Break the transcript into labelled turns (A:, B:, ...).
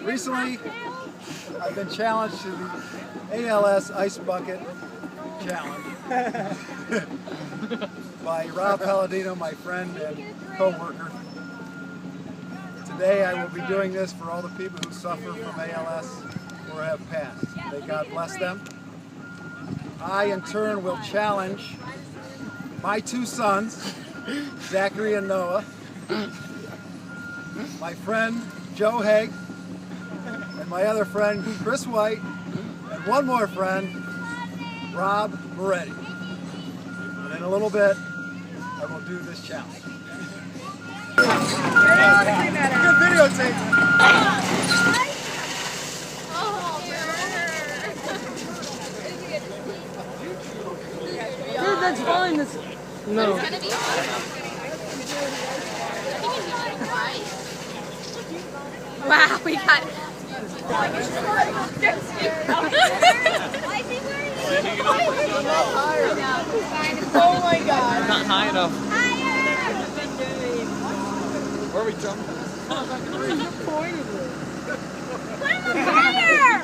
A: Recently, I've been challenged to the ALS Ice Bucket Challenge by Rob Palladino, my friend and co-worker. Today I will be doing this for all the people who suffer from ALS or have passed. May God bless them. I, in turn, will challenge my two sons, Zachary and Noah, my friend Joe Haig, and my other friend Chris White, and one more friend, Rob Moretti. And in a little bit, I will do this challenge. Good videotape.
B: Dude, that's fine. That's... No.
C: It's gonna be wow, we got.
B: Oh my God!
D: Not high enough.
C: Higher!
D: Where are we jumping?
B: Where are you pointing?
C: Put him up higher!